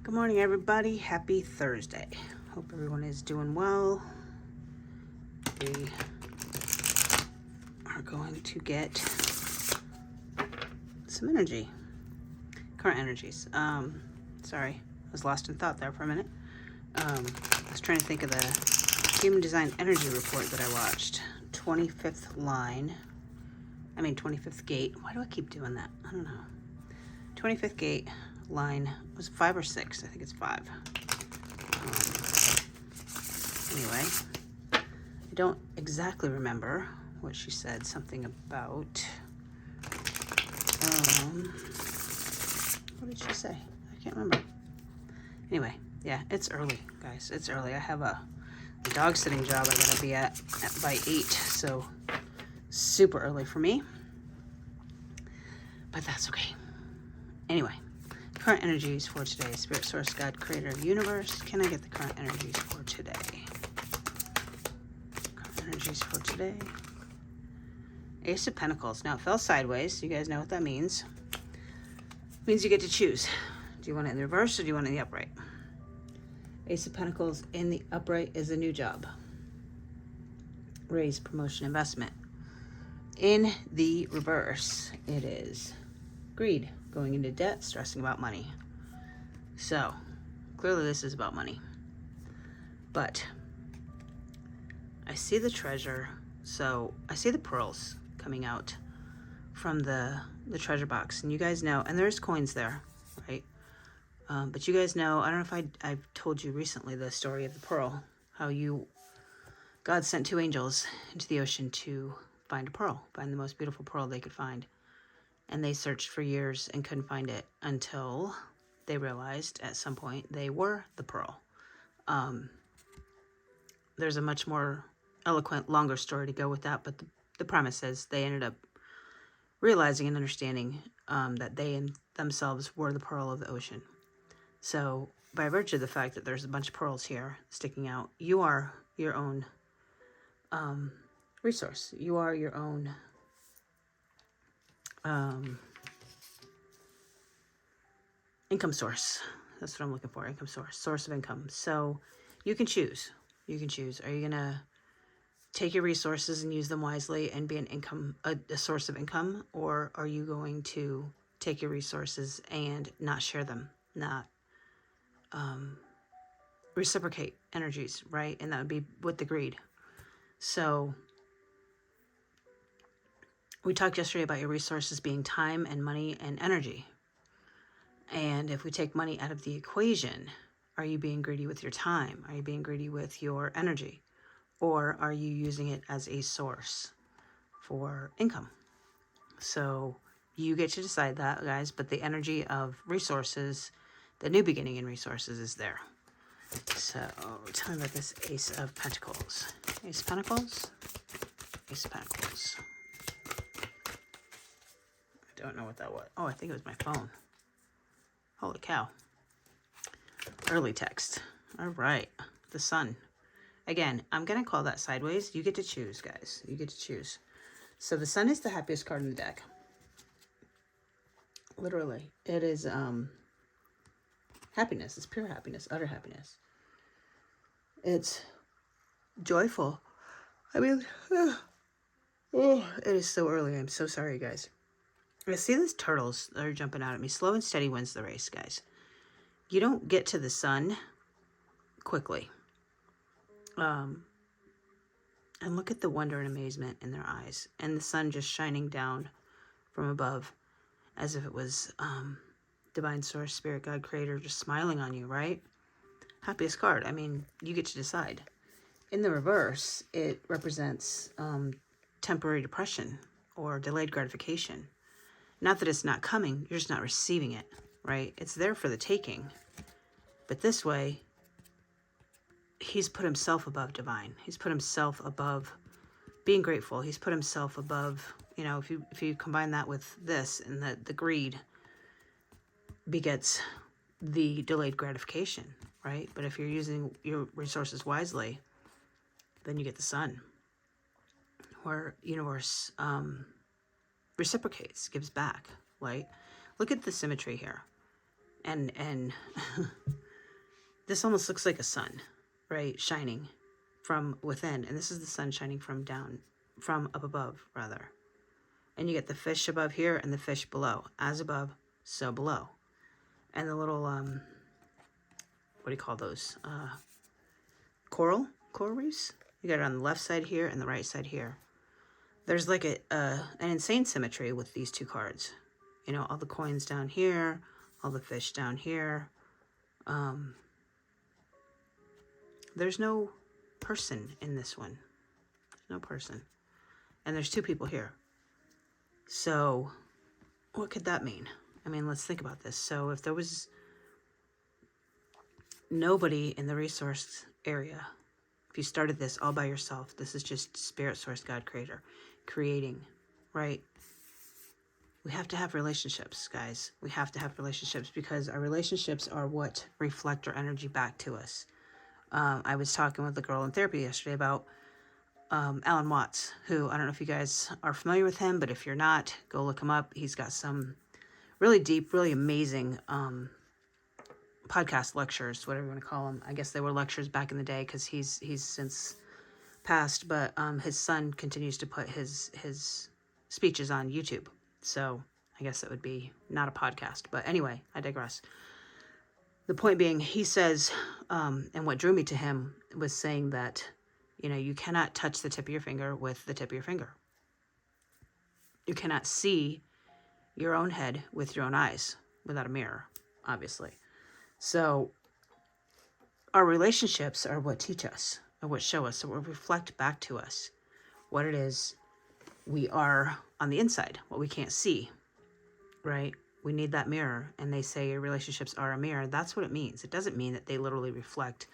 Good morning, everybody. Happy Thursday. Hope everyone is doing well. We are going to get some energy, current energies. Sorry, I was lost in thought there for a minute. I was trying to think of the Human Design Energy Report that I watched. 25th line. 25th gate. Why do I keep doing that? I don't know. 25th gate line was 5 or 6. I think it's 5. Anyway, I don't exactly remember what she said. Something about, what did she say? I can't remember. Anyway, yeah, it's early, guys. It's early. I have a dog sitting job I gotta be at by 8, so super early for me. But that's okay. Anyway, current energies for today. Spirit, Source, God, Creator of the Universe. Can I get the current energies for today? Current energies for today. Ace of Pentacles. Now, it fell sideways, so you guys know what that means. It means you get to choose. Do you want it in the reverse or do you want it in the upright? Ace of Pentacles in the upright is a new job. Raise, promotion, investment. In the reverse, it is greed, going into debt, stressing about money. So, clearly this is about money. But I see the treasure, so I see the pearls coming out from the treasure box. And you guys know, and there's coins there, right? But you guys know, I don't know if I've told you recently the story of the pearl, how God sent 2 angels into the ocean to find a pearl, find the most beautiful pearl they could find. And they searched for years and couldn't find it until they realized at some point they were the pearl. There's a much more eloquent, longer story to go with that, but the premise is they ended up realizing and understanding that they themselves were the pearl of the ocean. So by virtue of the fact that there's a bunch of pearls here sticking out, you are your own resource. You are your own income source. That's what I'm looking for. Income source of income. So you can choose. You can choose. Are you going to take your resources and use them wisely and be a source of income? Or are you going to take your resources and not share them, not reciprocate energies, right? And that would be with the greed. So we talked yesterday about your resources being time and money and energy. And if we take money out of the equation, are you being greedy with your time? Are you being greedy with your energy? Or are you using it as a source for income? So you get to decide that, guys, but the energy of resources, the new beginning in resources is there. So tell me about this Ace of Pentacles. Ace of Pentacles? Ace of Pentacles. I don't know what that was. Oh, I think it was my phone. Holy cow. Early text. All right. The Sun. Again, I'm going to call that sideways. You get to choose, guys. You get to choose. So the Sun is the happiest card in the deck. Literally. It is happiness. It's pure happiness. Utter happiness. It's joyful. It is so early. I'm so sorry, guys. I see these turtles that are jumping out at me. Slow and steady wins the race, guys. You don't get to the Sun quickly. And look at the wonder and amazement in their eyes. And the sun just shining down from above as if it was divine source, spirit, God, creator, just smiling on you, right? Happiest card. You get to decide. In the reverse, it represents temporary depression or delayed gratification. Not that it's not coming, you're just not receiving it, right? It's there for the taking. But this way, he's put himself above divine. He's put himself above being grateful. He's put himself above, if you combine that with this, and the greed begets the delayed gratification, right? But if you're using your resources wisely, then you get the Sun, where universe reciprocates, gives back, right? Look at the symmetry here. And this almost looks like a sun, right? Shining from within. And this is the sun shining from up above, rather. And you get the fish above here and the fish below. As above, so below. And the little, what do you call those? Coral reefs. You got it on the left side here and the right side here. There's like an insane symmetry with these two cards. You know, all the coins down here, all the fish down here. There's no person in this one. No person. And there's two people here. So what could that mean? I mean, let's think about this. So if there was nobody in the resource area, if you started this all by yourself, this is just Spirit, Source, God, Creator, creating, right? We have to have relationships, guys. We have to have relationships because our relationships are what reflect our energy back to us. I was talking with a girl in therapy yesterday about Alan Watts, who, I don't know if you guys are familiar with him, but if you're not, go look him up. He's got some really deep, really amazing podcast lectures, whatever you want to call them. I guess they were lectures back in the day because he's since passed, but his son continues to put his speeches on YouTube. So I guess it would be not a podcast. But anyway, I digress. The point being, he says, and what drew me to him was saying that, you know, you cannot touch the tip of your finger with the tip of your finger. You cannot see your own head with your own eyes without a mirror, obviously. So our relationships are what teach us, or what show us, or what reflect back to us what it is we are on the inside, what we can't see, right? We need that mirror. And they say your relationships are a mirror. That's what it means. It doesn't mean that they literally reflect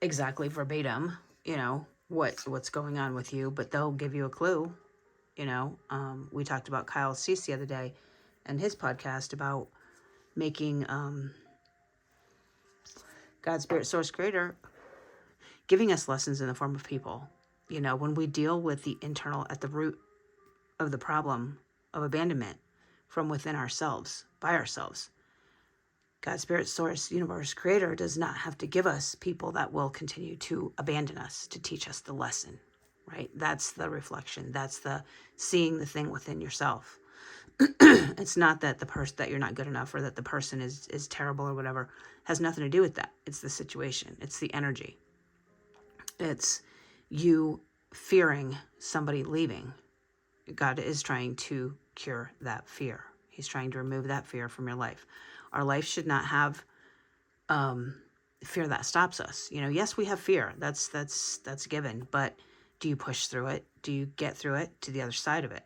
exactly verbatim, you know, what's going on with you, but they'll give you a clue. You know, we talked about Kyle Cease the other day and his podcast about making God, Spirit, Source, Creator giving us lessons in the form of people. You know, when we deal with the internal, at the root of the problem of abandonment from within ourselves, by ourselves, God, Spirit, Source, Universe, Creator does not have to give us people that will continue to abandon us to teach us the lesson, right? That's the reflection. That's the seeing the thing within yourself. It's not that the person, that you're not good enough or that the person is terrible or whatever. It has nothing to do with that. It's the situation. It's the energy. It's you fearing somebody leaving. God is trying to cure that fear. He's trying to remove that fear from your life. Our life should not have fear that stops us. You know, yes, we have fear. That's given. But do you push through it? Do you get through it to the other side of it?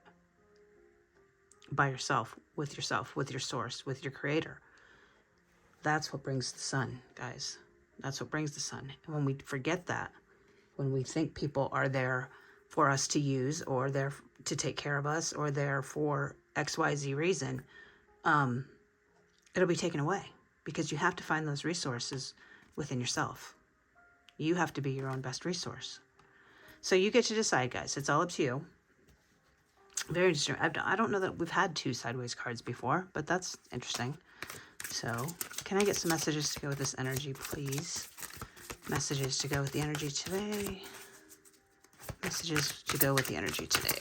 By yourself, with your source, with your creator. That's what brings the sun, guys. That's what brings the sun. And when we forget that, when we think people are there for us to use, or there to take care of us, or there for XYZ reason, it'll be taken away, because you have to find those resources within yourself. You have to be your own best resource. So you get to decide, guys. It's all up to you. Very interesting. I don't know that we've had two sideways cards before, but that's interesting. So, can I get some messages to go with this energy, please? Messages to go with the energy today. Messages to go with the energy today.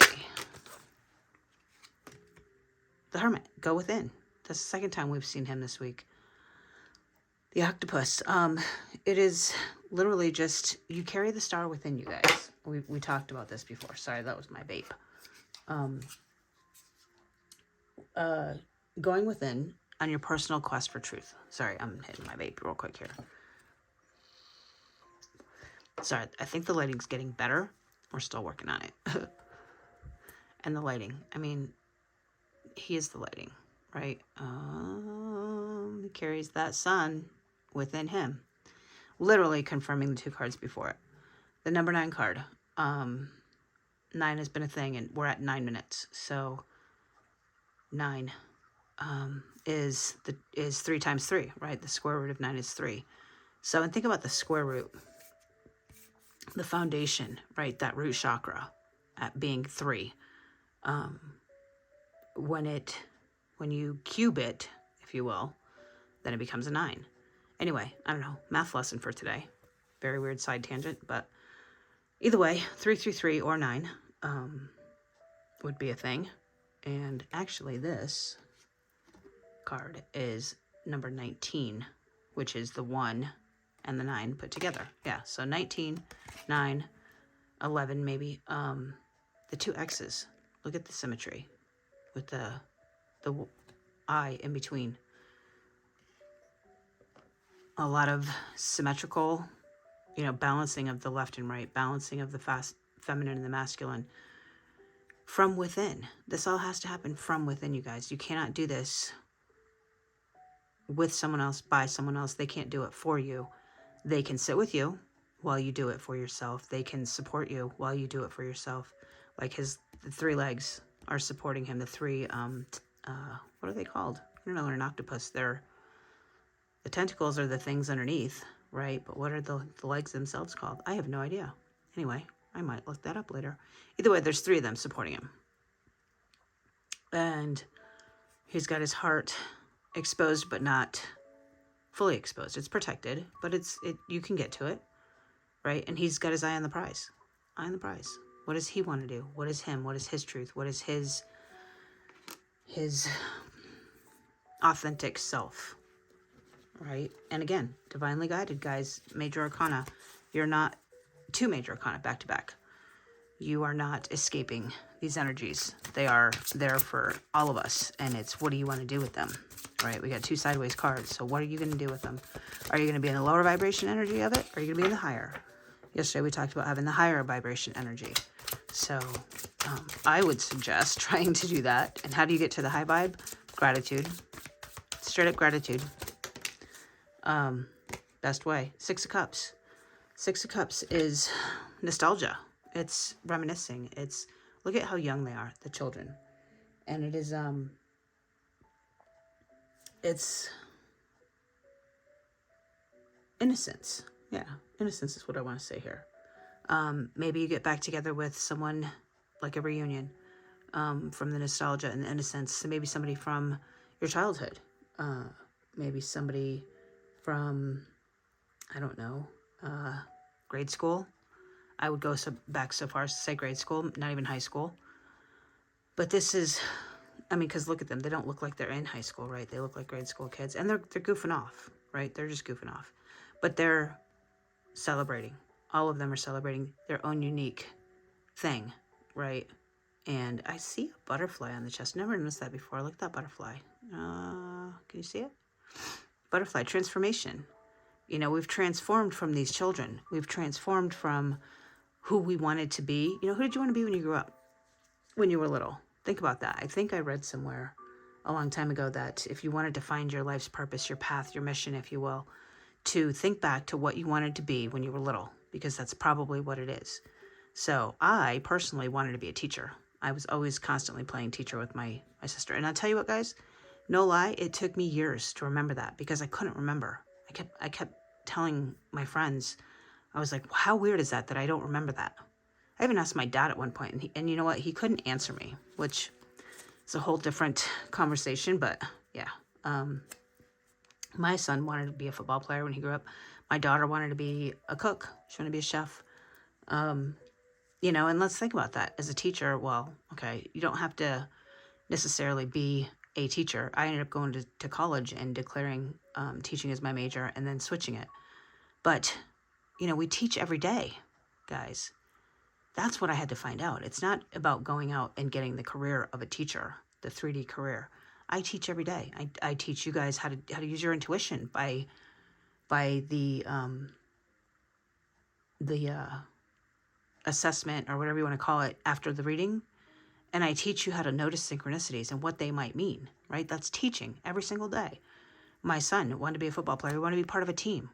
The Hermit, go within. That's the second time we've seen him this week. The Octopus. It is literally just, you carry the star within you, guys. We talked about this before. Sorry, that was my vape. Going within on your personal quest for truth. Sorry, I'm hitting my vape real quick here. Sorry, I think the lighting's getting better. We're still working on it. And the lighting, I mean, he is the lighting, right? He carries that sun within him. Literally confirming the two cards before it. The number 9 card. 9 has been a thing, and we're at 9 minutes. So 9 is 3 times 3, right? The square root of 9 is 3. So, and think about the square root, the foundation, right? That root chakra at being 3. When it when you cube it, if you will, then it becomes a 9. Anyway, I don't know, math lesson for today. Very weird side tangent, but either way, 333 or 9 would be a thing. And actually this card is number 19, which is the 1 and the 9 put together. Yeah, so 19, 9, 11 maybe. The 2 X's. Look at the symmetry with the I in between. A lot of symmetrical, balancing of the left and right, balancing of the feminine and the masculine from within. This all has to happen from within, you guys. You cannot do this with someone else, by someone else. They can't do it for you. They can sit with you while you do it for yourself. They can support you while you do it for yourself. Like the 3 legs are supporting him. The 3, what are they called? I don't know, they're an octopus. The tentacles are the things underneath, right? But what are the legs themselves called? I have no idea. Anyway, I might look that up later. Either way, there's 3 of them supporting him. And he's got his heart exposed, but not fully exposed. It's protected, but you can get to it, right? And he's got his eye on the prize. Eye on the prize. What does he want to do? What is him? What is his truth? What is his authentic self, right? And again, divinely guided, guys. Major arcana. You're not 2 major arcana back to back. You are not escaping these energies. They are there for all of us. And it's, what do you want to do with them, right? We got 2 sideways cards. So what are you going to do with them? Are you going to be in the lower vibration energy of it? Or are you going to be in the higher? Yesterday we talked about having the higher vibration energy. So I would suggest trying to do that. And how do you get to the high vibe? Gratitude. Straight up gratitude. Best way. 6 of Cups. 6 of Cups is nostalgia. It's reminiscing. It's, look at how young they are, the children. And it is, it's innocence. Yeah, innocence is what I want to say here. Maybe you get back together with someone, like a reunion, from the nostalgia and the innocence. Maybe somebody from your childhood. Maybe somebody from, I don't know, grade school. I would go back so far as to say grade school, not even high school. But this is, because look at them. They don't look like they're in high school, right? They look like grade school kids. And they're goofing off, right? They're just goofing off. But they're celebrating. All of them are celebrating their own unique thing, right? And I see a butterfly on the chest. Never noticed that before. Look at that butterfly. Can you see it? Butterfly, transformation. We've transformed from these children. We've transformed from who we wanted to be. Who did you want to be when you grew up? When you were little? Think about that. I think I read somewhere a long time ago that if you wanted to find your life's purpose, your path, your mission, if you will, to think back to what you wanted to be when you were little, because that's probably what it is. So I personally wanted to be a teacher. I was always constantly playing teacher with my sister. And I'll tell you what, guys, no lie, it took me years to remember that because I couldn't remember. I kept telling my friends, I was like, how weird is that I don't remember that? I even asked my dad at one point, and you know what? He couldn't answer me, which is a whole different conversation, but yeah. My son wanted to be a football player when he grew up. My daughter wanted to be a cook. She wanted to be a chef. And let's think about that. As a teacher, well, okay, you don't have to necessarily be a teacher. I ended up going to college and declaring teaching as my major and then switching it. But, we teach every day, guys. That's what I had to find out. It's not about going out and getting the career of a teacher, the 3D career. I teach every day. I teach you guys how to use your intuition by the assessment or whatever you want to call it after the reading. And I teach you how to notice synchronicities and what they might mean, right? That's teaching every single day. My son wanted to be a football player. He wanted to be part of a team.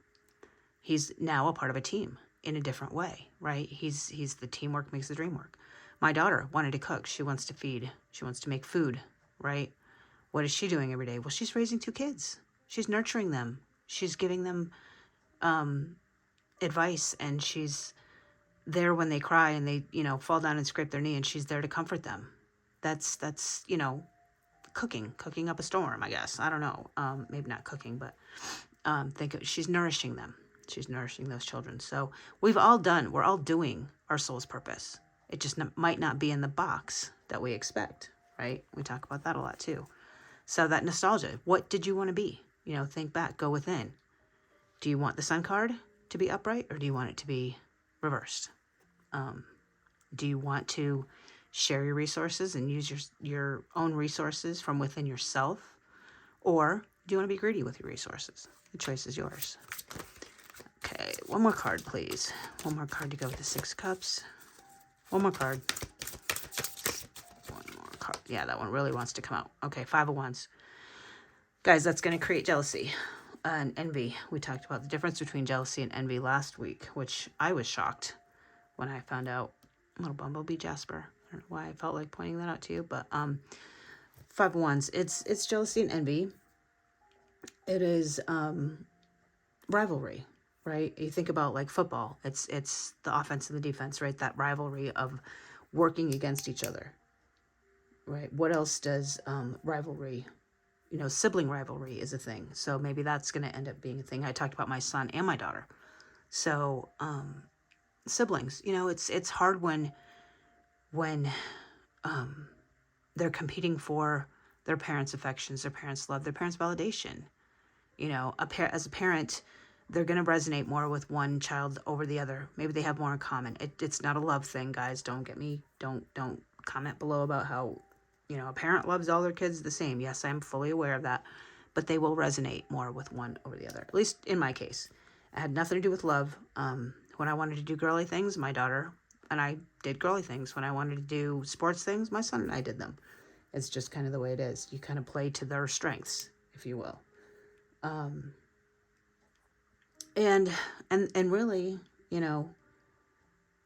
He's now a part of a team in a different way, right? He's the teamwork makes the dream work. My daughter wanted to cook. She wants to feed. She wants to make food, right? What is she doing every day? Well, she's raising 2 kids. She's nurturing them. She's giving them advice, and she's there when they cry and they, fall down and scrape their knee, and she's there to comfort them. That's cooking up a storm, I guess. I don't know. Maybe not cooking, but she's nourishing them. She's nourishing those children. So we're all doing our soul's purpose. It just might not be in the box that we expect, right? We talk about that a lot too. So that nostalgia, what did you want to be? You know, think back, go within. Do you want the Sun card to be upright, or do you want it to be reversed? Do you want to share your resources and use your own resources from within yourself? Or do you want to be greedy with your resources? The choice is yours. Okay, one more card, please. One more card to go with the Six of Cups. One more card. One more card. Yeah, that one really wants to come out. Okay, Five of Wands. Guys, that's going to create jealousy and envy. We talked about the difference between jealousy and envy last week, which I was shocked when I found out. Little bumblebee Jasper. I don't know why I felt like pointing that out to you, but Five of Wands. It's jealousy and envy. It is rivalry, right? You think about like football. It's the offense and the defense, right? That rivalry of working against each other, right? What else does rivalry? You know, sibling rivalry is a thing. So maybe that's going to end up being a thing. I talked about my son and my daughter. So siblings, you know, it's hard when they're competing for their parents' affections, their parents' love, their parents' validation. You know, as a parent, they're going to resonate more with one child over the other. Maybe they have more in common. It's not a love thing, guys. Don't comment below about how, you know, a parent loves all their kids the same. Yes, I'm fully aware of that, but they will resonate more with one over the other. At least in my case, it had nothing to do with love. When I wanted to do girly things, my daughter and I did girly things. When I wanted to do sports things, my son and I did them. It's just kind of the way it is. You kind of play to their strengths, if you will. And really, you know,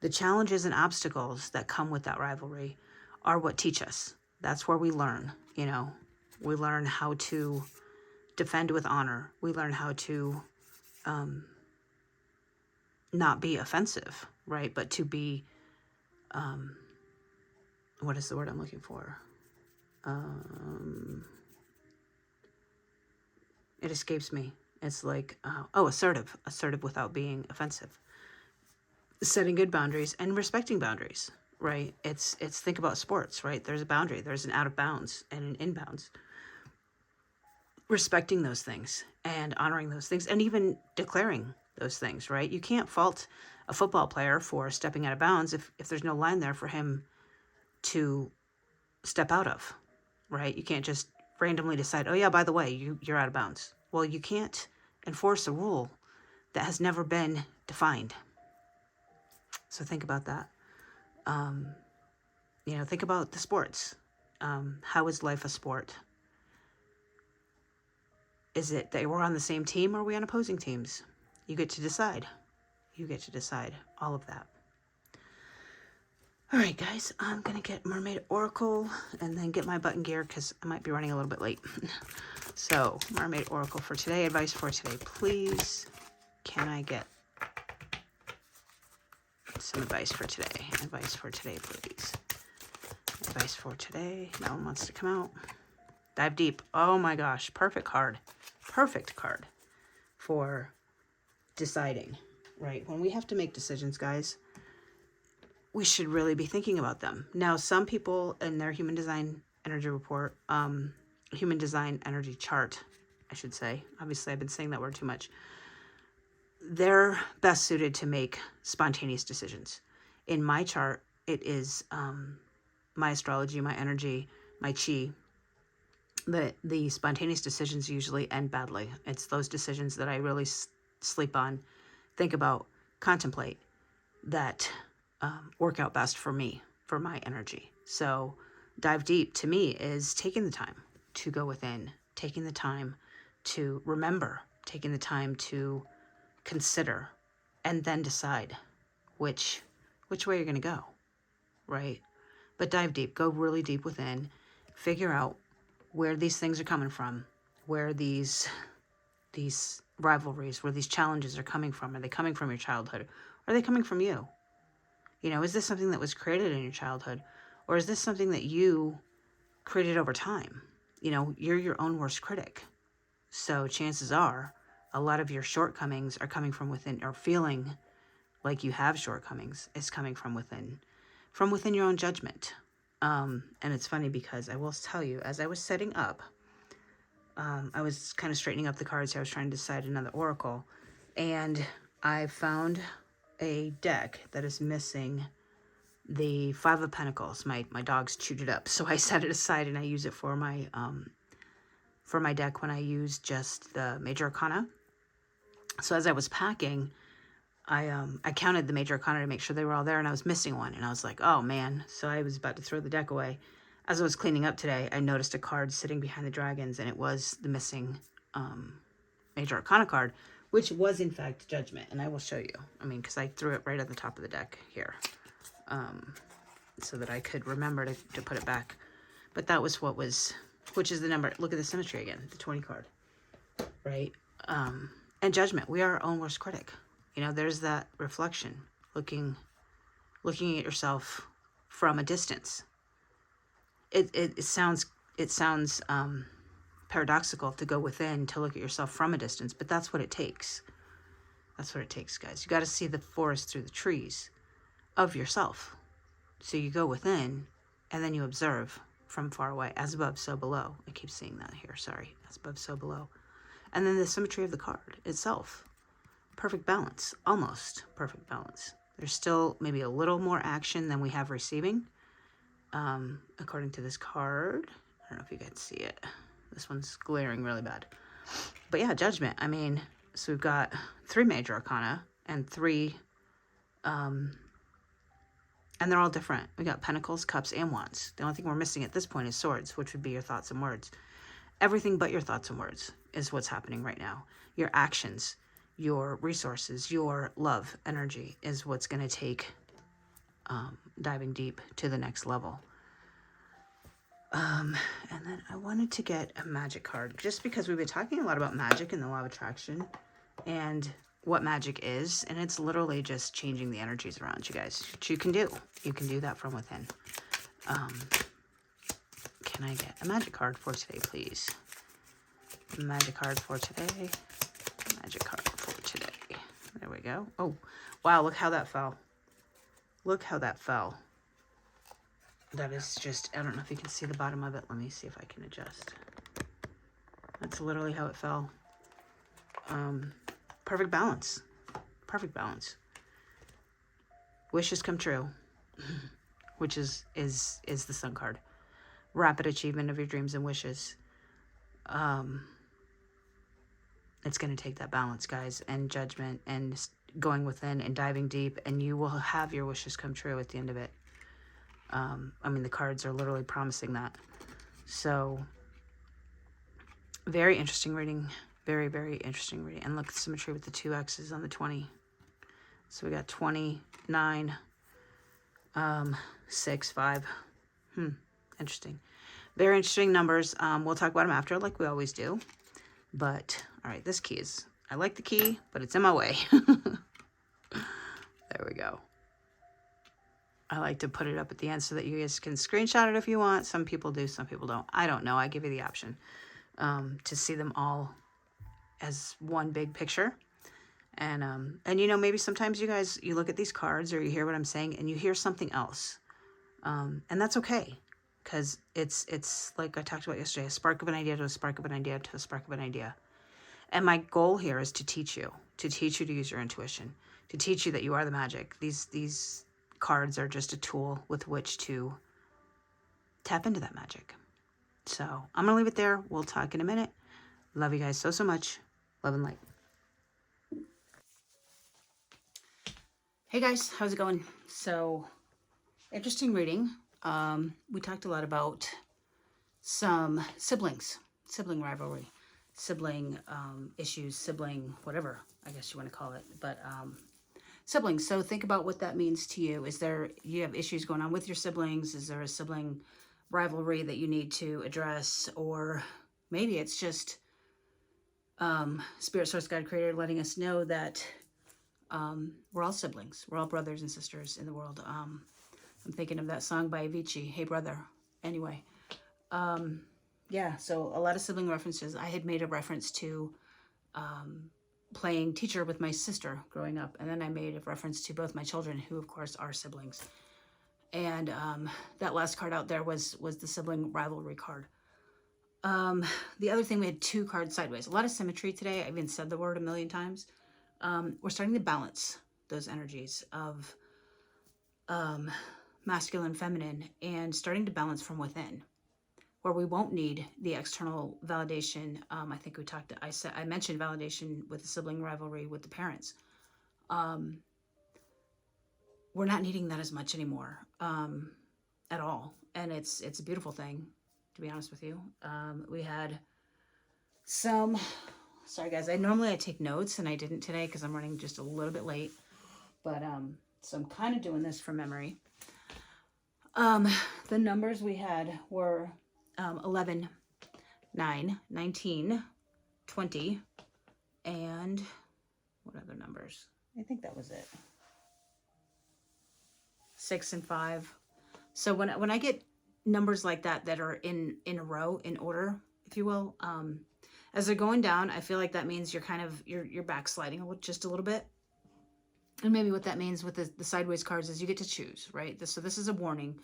the challenges and obstacles that come with that rivalry are what teach us. That's where we learn, you know. We learn how to defend with honor. We learn how to not be offensive, right? But to be, what is the word I'm looking for? It escapes me. It's like, assertive without being offensive. Setting good boundaries and respecting boundaries, right? It's think about sports, right? There's a boundary. There's an out of bounds and an inbounds. Respecting those things and honoring those things and even declaring those things, right? You can't fault a football player for stepping out of bounds if there's no line there for him to step out of, right? You can't just randomly decide, oh yeah, by the way, you're out of bounds. Well, you can't enforce a rule that has never been defined. So think about that. You know, think about the sports. How is life a sport? Is it that we're on the same team or are we on opposing teams? You get to decide. You get to decide all of that. All right, guys, I'm going to get Mermaid Oracle and then get my button gear because I might be running a little bit late. So, Mermaid Oracle for today, advice for today, please. Can I get some advice for today? Advice for today, please. Advice for today. No one wants to come out. Dive deep. Oh my gosh, perfect card. Perfect card for deciding, right? When we have to make decisions, guys, we should really be thinking about them. Now, some people in their human design energy report, human design energy chart, I should say. Obviously, I've been saying that word too much. They're best suited to make spontaneous decisions. In my chart, it is my astrology, my energy, my chi. The spontaneous decisions usually end badly. It's those decisions that I really sleep on, think about, contemplate, that work out best for me, for my energy. So dive deep to me is taking the time to go within, taking the time to remember, taking the time to consider, and then decide which way you're going to go, right? But dive deep, go really deep within, figure out where these things are coming from, where these rivalries, where these challenges are coming from. Are they coming from your childhood? Are they coming from you? You know, is this something that was created in your childhood? Or is this something that you created over time? you know, you're your own worst critic. So chances are a lot of your shortcomings are coming from within, or feeling like you have shortcomings is coming from within your own judgment. And it's funny because I will tell you, as I was setting up, I was kind of straightening up the cards here. I was trying to decide another oracle, and I found a deck that is missing the Five of Pentacles. My dogs chewed it up, so I set it aside and I use it for my deck when I use just the Major Arcana. So as I was packing, I counted the Major Arcana to make sure they were all there, and I was missing one, and I was like, oh man. So I was about to throw the deck away. As I was cleaning up today, I noticed a card sitting behind the dragons, and it was the missing Major Arcana card, which was in fact Judgment, and I will show you. I mean, because I threw it right at the top of the deck here, so that I could remember to put it back. But that was what was, which is the number. Look at the symmetry again, the 20 card, right? And Judgment, we are our own worst critic. You know, there's that reflection, looking at yourself from a distance. It sounds paradoxical to go within to look at yourself from a distance, but that's what it takes. That's what it takes, guys. You got to see the forest through the trees of yourself. So you go within, and then you observe from far away, as above, so below. I keep seeing that here. Sorry, as above, so below. And then the symmetry of the card itself. Perfect balance, almost perfect balance. There's still maybe a little more action than we have receiving, according to this card. I don't know if you guys see it. This one's glaring really bad. But yeah, Judgment. I mean, so we've got 3 Major Arcana and 3, and they're all different. We got Pentacles, Cups, and Wands. The only thing we're missing at this point is Swords, which would be your thoughts and words. Everything but your thoughts and words is what's happening right now. Your actions, your resources, your love energy is what's going to take diving deep to the next level. And then I wanted to get a magic card, just because we've been talking a lot about magic and the law of attraction and what magic is, and it's literally just changing the energies around you guys, which you can do. You can do that from within. Can I get a magic card for today, please? Magic card for today. Magic card for today. There we go. Oh, wow, look how that fell. Look how that fell. That is just, I don't know if you can see the bottom of it. Let me see if I can adjust. That's literally how it fell. Perfect balance. Perfect balance. Wishes come true, which is the Sun card. Rapid achievement of your dreams and wishes. It's going to take that balance, guys, and judgment and going within and diving deep, and you will have your wishes come true at the end of it. I mean, the cards are literally promising that. So, very interesting reading. Very, very interesting reading. And look, the symmetry with the 2 X's on the 20. So we got 29, 6, 5. Interesting. Very interesting numbers. We'll talk about them after, like we always do. But, all right, this key is, I like the key, but it's in my way. There we go. I like to put it up at the end so that you guys can screenshot it if you want. Some people do, some people don't. I don't know. I give you the option to see them all as one big picture. And you know, maybe sometimes you guys, you look at these cards or you hear what I'm saying and you hear something else. And that's okay. Because it's like I talked about yesterday, a spark of an idea to a spark of an idea to a spark of an idea. And my goal here is to teach you to use your intuition, to teach you that you are the magic. These cards are just a tool with which to tap into that magic. So I'm going to leave it there. We'll talk in a minute. Love you guys so, so much. Love and light. Hey guys, how's it going? So, interesting reading. We talked a lot about some sibling rivalry, sibling issues, sibling whatever, I guess you want to call it. But siblings, so think about what that means to you. You have issues going on with your siblings? Is there a sibling rivalry that you need to address? Or maybe it's just Spirit, Source, God, Creator letting us know that we're all siblings. We're all brothers and sisters in the world. I'm thinking of that song by Avicii, Hey Brother. Anyway, yeah, so a lot of sibling references. I had made a reference to playing teacher with my sister growing up, and then I made a reference to both my children, who of course are siblings. And that last card out there was the sibling rivalry card. The other thing, we had 2 cards sideways. A lot of symmetry today. I even said the word a million times. We're starting to balance those energies of masculine, feminine, and starting to balance from within, where we won't need the external validation. I think I mentioned validation with the sibling rivalry with the parents. We're not needing that as much anymore, at all. And it's a beautiful thing, to be honest with you. We had some, sorry guys, I take notes and I didn't today because I'm running just a little bit late, but, so I'm kind of doing this from memory. The numbers we had were 11, 9, 19, 20, and what other numbers? I think that was it. 6 and 5. So when I get numbers like that are in a row, in order, if you will, as they're going down, I feel like that means you're backsliding just a little bit. And maybe what that means with the sideways cards is you get to choose, right? So this is a warning.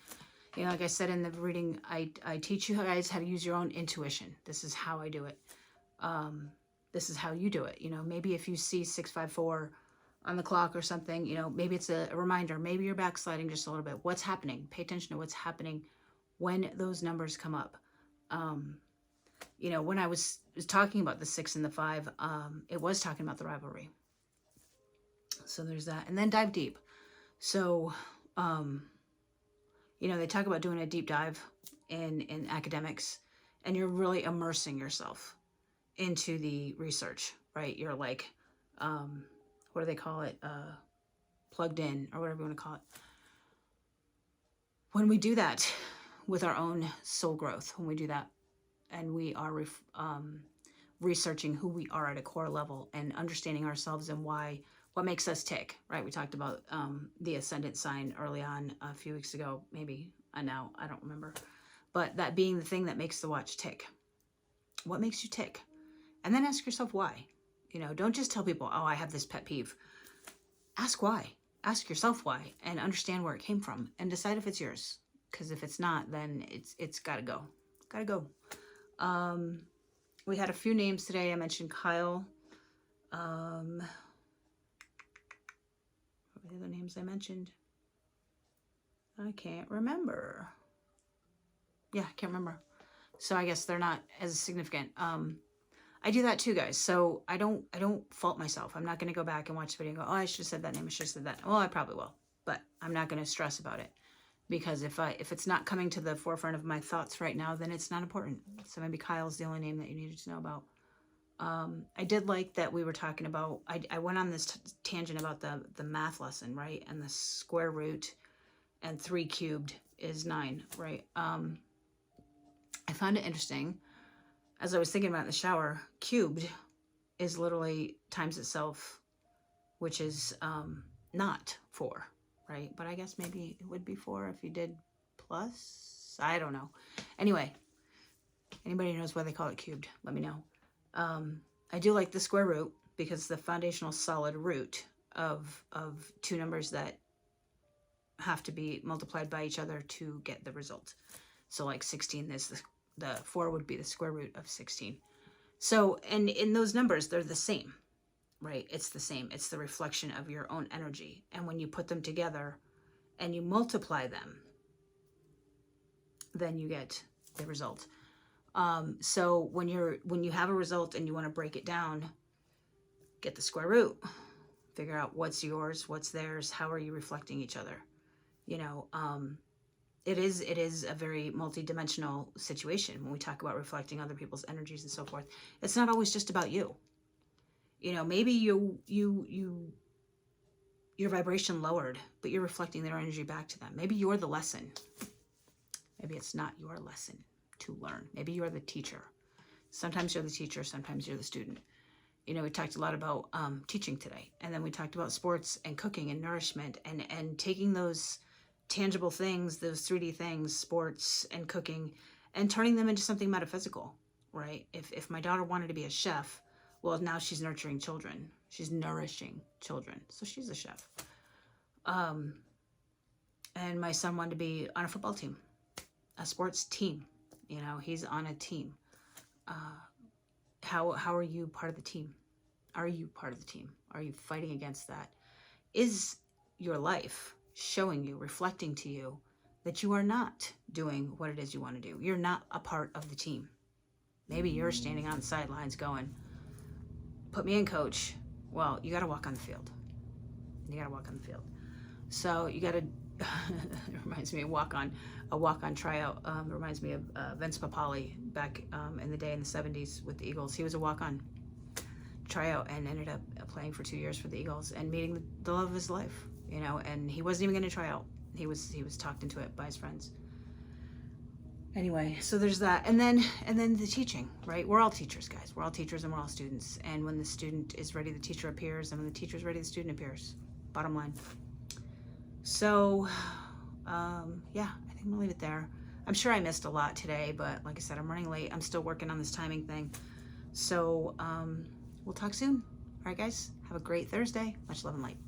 You know, like I said in the reading, I teach you guys how to use your own intuition. This is how I do it. This is how you do it. You know, maybe if you see 654 on the clock or something, you know, maybe it's a reminder. Maybe you're backsliding just a little bit. What's happening? Pay attention to what's happening when those numbers come up. You know, when I was talking about the 6 and the 5, it was talking about the rivalry. So there's that. And then dive deep. So, you know, they talk about doing a deep dive in academics, and you're really immersing yourself into the research, right? You're like, what do they call it? Plugged in, or whatever you want to call it. When we do that with our own soul growth, when we do that and we are researching who we are at a core level and understanding ourselves and what makes us tick, right? We talked about the ascendant sign early on a few weeks ago, maybe now, I don't remember. But that being the thing that makes the watch tick. What makes you tick? And then ask yourself why. You know, don't just tell people, oh, I have this pet peeve. Ask why. Ask yourself why, and understand where it came from, and decide if it's yours. Because if it's not, then it's gotta go. Gotta go. We had a few names today. I mentioned Kyle. What were the other names I mentioned? I can't remember. Yeah, I can't remember. So I guess they're not as significant. I do that too, guys. So I don't fault myself. I'm not going to go back and watch the video and go, oh, I should have said that name. I should have said that. Well, I probably will, but I'm not going to stress about it, because if it's not coming to the forefront of my thoughts right now, then it's not important. So maybe Kyle's the only name that you needed to know about. I did like that we were talking about, I went on this tangent about the math lesson, right? And the square root and 3 cubed is 9, right? I found it interesting. As I was thinking about it in the shower, cubed is literally times itself, which is not 4, right? But I guess maybe it would be 4 if you did plus. I don't know. Anyway, anybody knows why they call it cubed, let me know. I do like the square root, because the foundational solid root of 2 numbers that have to be multiplied by each other to get the result. So like 16 is the 4 would be the square root of 16. So, and in those numbers, they're the same, right? It's the same. It's the reflection of your own energy. And when you put them together and you multiply them, then you get the result. So when you have a result and you want to break it down, get the square root, figure out what's yours, what's theirs, how are you reflecting each other? You know, it is a very multi-dimensional situation when we talk about reflecting other people's energies and so forth. It's not always just about you. You know, maybe your vibration lowered, but you're reflecting their energy back to them. Maybe you're the lesson. Maybe it's not your lesson to learn. Maybe you're the teacher. Sometimes you're the teacher, sometimes you're the student. You know, we talked a lot about teaching today, and then we talked about sports and cooking and nourishment, and taking those tangible things, those 3D things, sports and cooking, and turning them into something metaphysical, right? If my daughter wanted to be a chef, well, now she's nurturing children. She's nourishing children. So she's a chef. And my son wanted to be on a football team, a sports team. You know, he's on a team. How are you part of the team? Are you part of the team? Are you fighting against that? Is your life showing you, reflecting to you, that you are not doing what it is you want to do? You're not a part of the team. Maybe you're standing on the sidelines going, put me in, coach. Well, you got to walk on the field. You got to walk on the field. So you got to, it reminds me of a walk-on tryout. It reminds me of Vince Papale back in the day in the 70s with the Eagles. He was a walk-on tryout and ended up playing for 2 years for the Eagles and meeting the love of his life, you know, and he wasn't even going to try out. He was talked into it by his friends. Anyway, so there's that. And then the teaching, right? We're all teachers, guys. We're all teachers and we're all students. And when the student is ready, the teacher appears. And when the teacher is ready, the student appears. Bottom line. So, yeah, I think I'm gonna leave it there. I'm sure I missed a lot today, but like I said, I'm running late. I'm still working on this timing thing. So, we'll talk soon. All right, guys, have a great Thursday. Much love and light.